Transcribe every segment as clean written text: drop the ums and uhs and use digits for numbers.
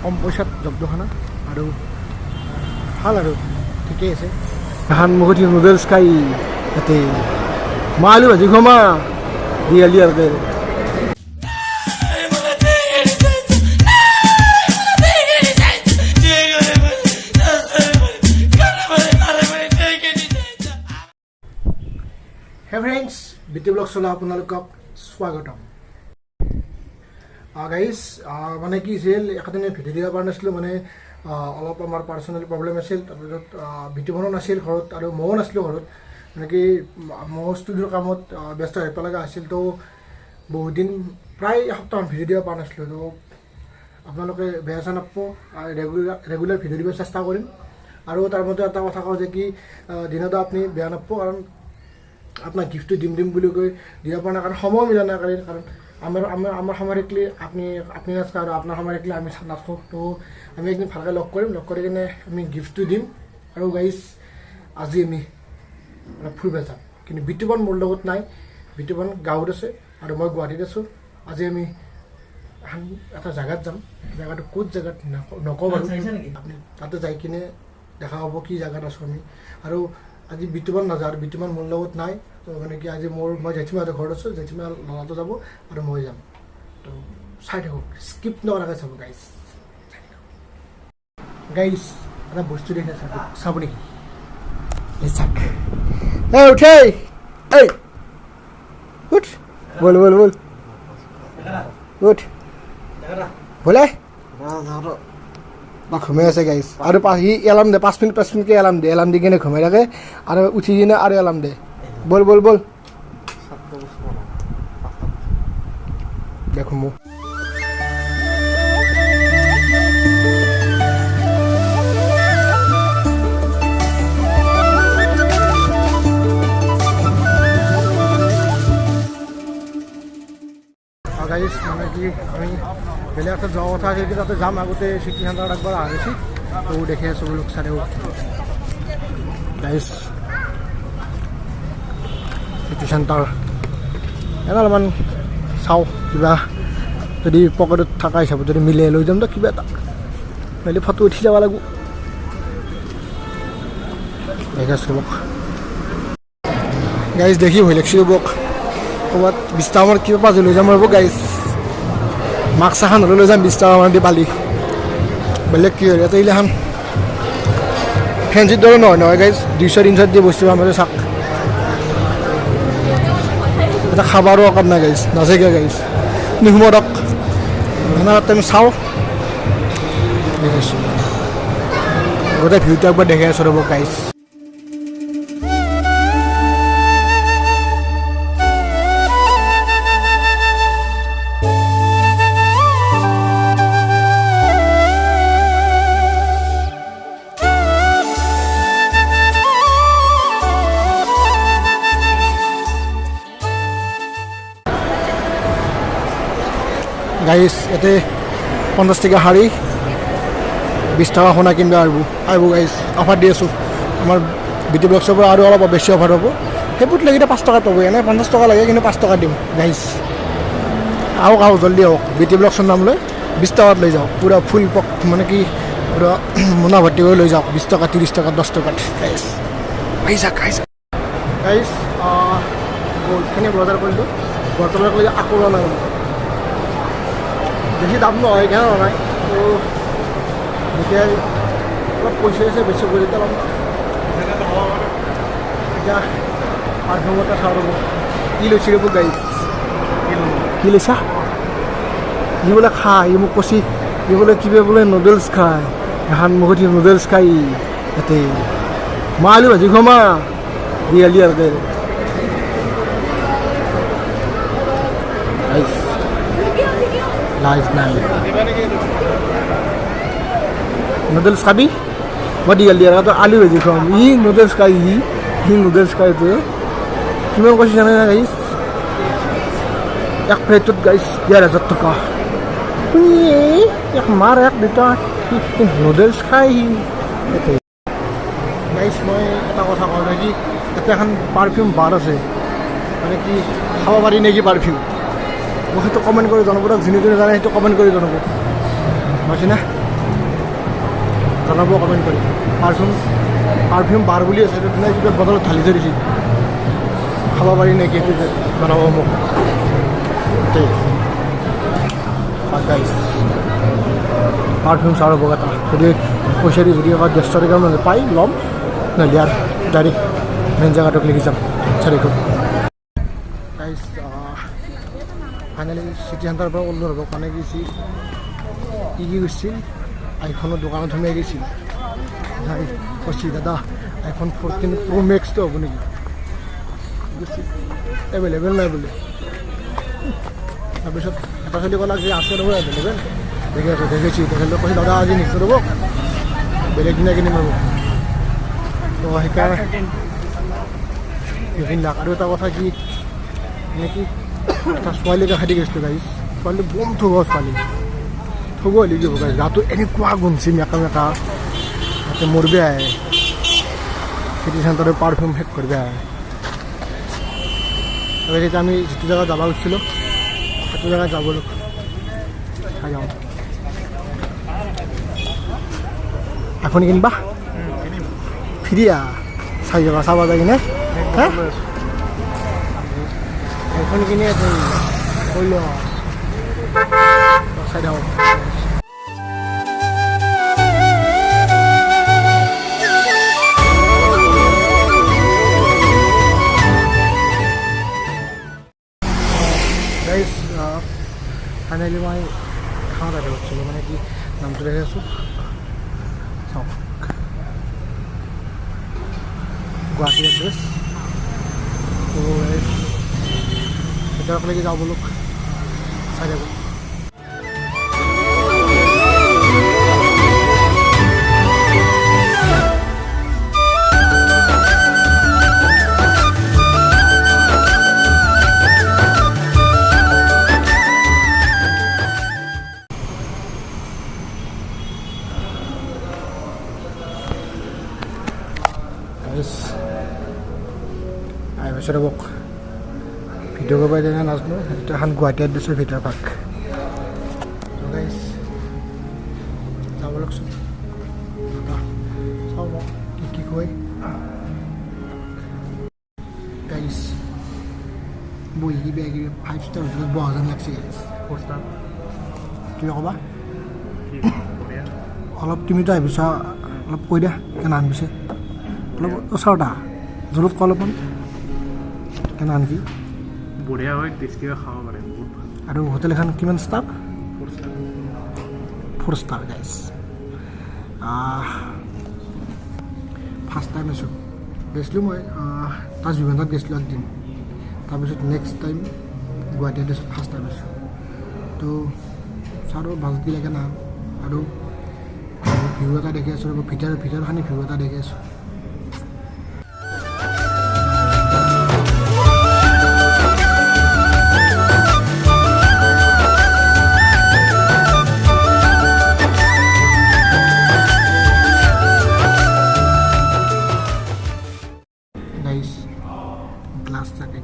কম পইচাত জব্দখানা আৰু ভাল আৰু ঠিকেই আছে ধান মুখতি নুডলছ খাই ইয়াতে মা আলু ভাজি খোৱা দি আলি আৰু হে ফ্ৰেণ্ডছ বিটি ব্লগ চলা আপোনালোকক স্বাগতম গাইজ মানে কি আছিল একেদিনে ভিডিঅ' দিব পৰা নাছিলোঁ মানে অলপ আমাৰ পাৰ্চনেল প্ৰব্লেম আছিল তাৰপিছত বিটিবনো নাছিল ঘৰত আৰু ময়ো নাছিলোঁ ঘৰত মানে কি মই ষ্টুডিঅ'ৰ কামত ব্যস্ত হৈ লগা আছিল তো বহুত দিন প্ৰায় এসপ্তাহমান ভিডিঅ' দিব পৰা নাছিলোঁ তো আপোনালোকে বেয়া চেয়া নাপাব ৰেগুলাৰ ভিডিঅ' দিব চেষ্টা কৰিম আৰু তাৰ মতে এটা কথা কওঁ যে কি দিনতো আপুনি বেয়া নাপাব কাৰণ আপোনাক গিফ্টটো দিম বুলি কৈ দিব পৰা নাই কাৰণ সময় মিলা নাই কাৰণ আমাৰ সময় ৰাখিলে আপুনি নাথাকে আৰু আপোনাৰ সময় ৰাখিলে আমি নাথাকোঁ তো আমি একদিন ভালকৈ লগ কৰি কিনে আমি গিফ্টটো দিম আৰু গাইজ আজি আমি ফুৰিব যাম কিন্তু বিটুপন মোৰ লগত নাই বিটুপন গাঁৱত আছে আৰু মই গুৱাহাটীত আছোঁ আজি আমি এটা জেগাত যাম জেগাটো ক'ত জেগাত নকওঁ বাৰু আপুনি তাতে যাই কিনে দেখা হ'ব কি জেগাত আছোঁ আমি আৰু আজি বিটুপন নাযাওঁ আৰু বিটুপন মোৰ লগত নাই তো মানে কি আজি মই জেঠিমাহঁতৰ ঘৰত আছোঁ জেঠিমা ল'ৰাটো যাব আৰু মই যাম তো চাই থাকক স্কিপ নকৰাকৈ চাব গাইজ এটা বস্তু দেখি চাব নেকি চাক এই উঠে এই উঠ বল উঠ বলে ঘুমাই আছে গাইজ আৰু সি এলাৰ্ম দে 5 মিনিটকৈ এলাৰ্ম দি কিনে ঘুমাই থাকে আৰু উঠি কিনে আৰু এলাৰ্ম দে বল দেখো মোক গাইজ মানে কি আমি বেলেগ এটা যোৱা কথা আছিল তাতে যাম আগতে চিটি চেণ্টাৰত একবাৰ আহিছোঁ তো দেখি আছোঁ বোলো চাৰিও গাইজ চিটি চেণ্টাৰ এনে অলপমান চাওঁ কিবা যদি পকেটত থকা হিচাপত যদি মিলে লৈ যাম তো কিবা এটা মিলি ফটো উঠি যাব লাগিব দেখি আছোঁ মোক গাইজ দেখি ভয় লাগিছিলোঁ মোক ক'ৰবাত 20 টকামান কিবা পাজু লৈ যাম ৰ'ব গাইজ মাস্ক এখন হ'লেও লৈ যাম 20 টকামান দি পালি বেলেগ কি হয় ইয়াতে এইগিলাখন ফেঞ্চিৰ দৰে নহয় গাইজ 200-300 দি বস্তু পাম চাক এটা খাবাৰো অকাত নাই গাইজ নাযায়গৈ গাইজ নিহুমৰক সেনেকৈ আমি চাওঁ দেখিছোঁ গোটেই ভিউটো একবাৰ দেখাই আছোঁ ৰ'ব গাইজ গাইজ ইয়াতে 50 টকা শাৰী 20 টকা সোণা কিনিব আহিব গাইজ অফাৰ দি আছোঁ আমাৰ বিটি ব্লগছৰ পৰা আৰু অলপ বেছি অফাৰ হ'ব সেইবোৰত লাগিলে 5 টকা পাব এনে 50 টকা লাগে কিন্তু 5 টকা দিম গাইজ আহক জল্দি আহক বিটি ব্লগছৰ নাম লৈ 20 টকাত লৈ যাওক পূৰা ফুল পক মানে কি পূৰা মোনা ভৰ্তি কৰি লৈ যাওক 20 টকা 30 টকা 10 টকাত গাইজ গাইজ বহুতখিনি বজাৰ কৰিলোঁ বৰ্তমানলৈকে আকৌ নাই বেছি দাম নহয় কেনে নহয় তো যেতিয়া অলপ পইচা আছে বেছি কৰি এতিয়া অলপ এতিয়া পাৰফিউমতে চাওঁ ৰ'ব কি লৈছে ৰ'ব গাইজ কি লৈছা সি বোলে খায় সি মোক কৈছে সি বোলে কিবা বোলে নুডলছ খায় এখন মুখতি নুডলছ খাই ইয়াতে মা আলু ভাজি খোৱা দি আলি আৰু লাইভ নাই নুডলছ খাবি মই দি আলি আৰু আলু ভাজি খুৱাম ই নুডলছ খাই সি নুডলছ খাই তো কিমান কৈছে জানে না গাইজ এক প্লেটত গাইজ 11,000 টকা এক মাৰ এক দুটা নুডলছ খাই গাইজ মই এটা কথা কওঁ নেকি ইয়াতে এখন পাৰফিউম বাৰ আছে মানে কি খাব পাৰি নেকি পাৰফিউম মই সেইটো কমেণ্ট কৰি জনাব যোনে যোনে জানে সেইটো কমেণ্ট কৰি জনাব হৈছে না জনাব কমেণ্ট কৰি পাৰফিউম বাৰ বুলি আছে এইটো কিবা বটলত ঢালি থৈ দিছে খাব পাৰি নেকি এইটো জনাব মোক গাইছ পাৰফিউম চাওঁ ৰ'ব এটা যদি পইচা দি যদি এবাৰ 10 টকা মানে পাই ল'ম নহ'লে আৰু ডাইৰেক্ট মেইন জেগাটোক লাগি যাম চাৰিটোত গাইছ ফাইনেলি চিটি চেণ্টাৰৰ পৰা ওলোৱা ৰ'ব মানে কি গৈছিল আইফোনৰ দোকানত সোমাই গৈছিল কৈছি দাদা আইফোন 14 Pro Maxটো হ'ব নেকি এভেইলেবল নাই বোলে তাৰপিছত এটা চলি ক'লাক যে আছে ৰ'ব এভেইলেবল দেখেছি তেখেতলোক কৈছে দাদা আজি নিশ্চয় ৰ'ব বেলেগ দিনা কিনিম ৰ'ব তো সেইকাৰণে কিনিলাক আৰু এটা কথা কি নেকি এটা ছোৱালীকে খাটি গৈছিলোঁ গাইছ ছোৱালী বম ঠগ ছোৱালী ঠগ হ'লে কি হ'ব গাইছ গাটো এনেকুৱা গুণছি মেকা তাতে মৰবে আহে চিটি চেণ্টাৰৰ পাৰফিউম শেষ কৰিব আহে তেতিয়া আমি যিটো জেগাত যাব গৈছিলোঁ সেইটো জেগাত যাবলৈ খাই যাওঁ এখন কিনিবা ফ্ৰী চাই যাবা চাবা যায় কিনে এখন কিনি কৈ ল চাই যাওঁ ফাইনেলি মই খাওঁ তাতে উঠিছিলোঁ মানে কি নামটো দেখি আছোঁ চাওক গুৱাহাটী এড্ৰেছ তো ভিতৰলৈকে যাওঁ বোলো চাই যাব পিছত মোক ভিডিঅ' কৰিব যেনে নাজানো সেইটো এখন গুৱাহাটী এড্ৰেছৰ ভিতৰ ভাগ গাইছ যাব লাগছোন চাওঁ মোক কি কয় গাইছ বহি বেয়া কিবি 5 ষ্টাৰ হোটেলত বহা যেন লাগছে গাইছ 4 ষ্টাৰ তুমি ক'বা অলপ তুমিতো আহিছা অলপ কৈ দিয়া কেনে আনিছে অলপ ওচৰতে জোৰত ক অলপমান কেনে আনকি বঢ়িয়া হয় টেষ্টিকৈ খাব পাৰে বহুত ভাল আৰু হোটেল এখন কিমান ষ্টাৰ 4 ষ্টাৰ গাইছ ফাৰ্ষ্ট টাইম আছোঁ গৈছিলোঁ মই তাজ ইভেণ্টত গৈছিলোঁ একদিন তাৰপিছত নেক্সট টাইম গুৱাহাটী এড্ৰেছত ফাৰ্ষ্ট টাইম আছোঁ তো চাওঁ বাজেট লাগে না আৰু ভিউ এটা দেখি আছোঁ ভিতৰখানি ভিউ এটা দেখি আছোঁ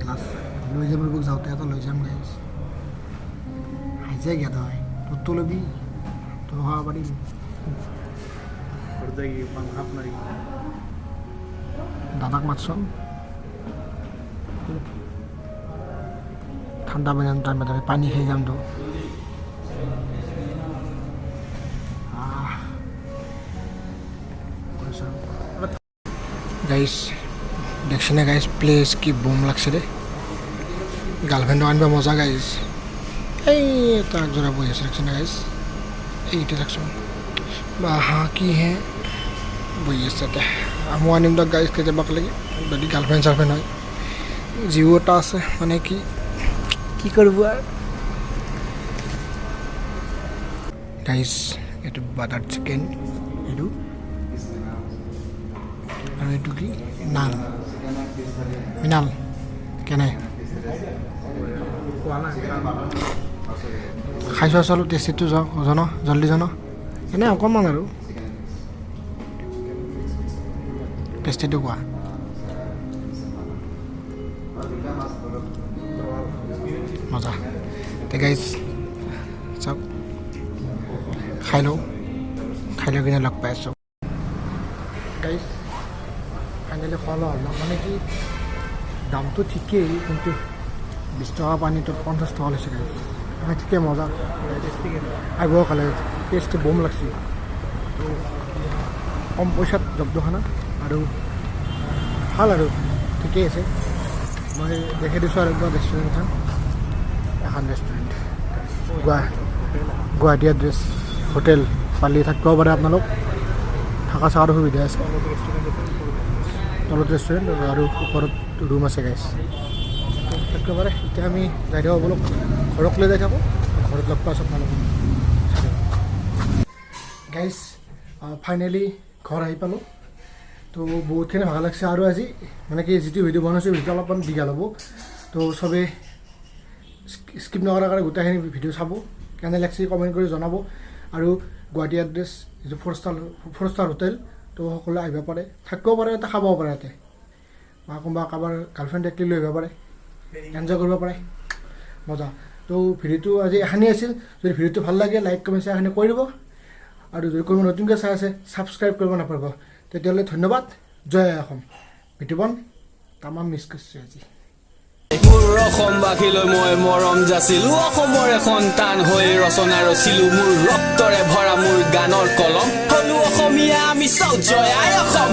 গ্লাছ লৈ যাম ৰ'ব যাওঁতে এটা লৈ যাম গাইছ হাইজাই গেদ হয় তোৰটো ল'বি তোৰ খাব পাৰিম দাদাক মাতচোন ঠাণ্ডা টাইম এটা পানী খাই যাম তো গাইছ দেখছেনে গাইছ প্লেচ কি বুম লাগছে দে গাৰ্লফ্ৰেণ্ডক আনিব মজা গাইছ এই তাক জোৰা বহি আছে দেখছেনে গাইছ এইটো চাকচোন বা হাঁ কি হে বহি আছে তাতে মই আনিম তাক গাইছ কেতিয়াবাক লাগি যদি গাৰ্লফ্ৰেণ্ড চাৰ্লফ্ৰেণ্ড হয় জিও এটা আছে মানে কি কৰিব আৰু গাইছ এইটো বাটাৰ চিকেন এইটো আৰু এইটো কি নান মিনাল কেনে খাই চোৱা চালোঁ টেষ্টিটো জন জল্দি জন এনে অকণমান আৰু টেষ্টিটো কোৱা মজা তে গাইজ চাওক খাই লওঁ কিনে লগ পাই আছোঁ গাইছ ফাইনেলি খোৱা লোৱা হ'ল মানে কি দামটো ঠিকেই কিন্তু 20 টকা পানীটো 50 টকা লৈছে গাইছ মানে ঠিকেই মজা আহিব খালে টেষ্টটো বম লাগছে তো কম পইচাত জব্দখানা আৰু ভাল আৰু ঠিকেই আছে মই দেখাই দিছোঁ আৰু একবাৰ ৰেষ্টুৰেণ্টখন এখন ৰেষ্টুৰেণ্ট গুৱাহাটী এড্ৰেছ হোটেল পালি থাকিব পাৰে আপোনালোক থকা চোৱাৰ সুবিধা আছে তলত ৰেষ্টুৰেণ্ট আৰু ওপৰত ৰুম আছে গাইছ থাকিব পাৰে এতিয়া আমি যাই থাকোঁ বোলো ঘৰক লৈ যাই থাকোঁ ঘৰত লগ পাইছোঁ আপোনালোক গাইছ ফাইনেলি ঘৰ আহি পালোঁ তো বহুতখিনি ভাল লাগছে আৰু আজি মানে কি যিটো ভিডিঅ' বনাইছোঁ ভিডিঅ' অলপমান দীঘল হ'ব তো চবেই স্কিপ নকৰাৰ কাৰণে গোটেইখিনি ভিডিঅ' চাব কেনে লাগছে কমেণ্ট কৰি জনাব আৰু গুৱাহাটী এড্ৰেছ যিটো ফ'ৰ ষ্টাৰ হোটেল তো সকলোৱে আহিব পাৰে থাকিব পাৰে ইয়াতে খাব পাৰে ইয়াতে বা কোনোবা কাৰোবাৰ গাৰ্লফ্ৰেণ্ড একলি লৈ আহিব পাৰে এনজয় কৰিব পাৰে মজা তো ভিডিঅ'টো আজি এখানেই আছিল যদি ভিডিঅ'টো ভাল লাগে লাইক কমেণ্ট শ্বেয়াৰ এখানে কৰি দিব আৰু যদি কোনোবা নতুনকৈ চাই আছে ছাবস্ক্ৰাইব কৰিব নাপাব তেতিয়াহ'লে ধন্যবাদ জয় অসম ভিডিঅ'খন তামাম মিছ কৰিছোঁ আজি মোৰ অসমবাসীলৈ মই মৰম যাচিলো অসমৰে সন্তান হৈ ৰচনা ৰচিলো মোৰ ৰক্তৰে ভৰা মোৰ গানৰ কলম হলো অসমীয়া আমি চাও জয় আই অসম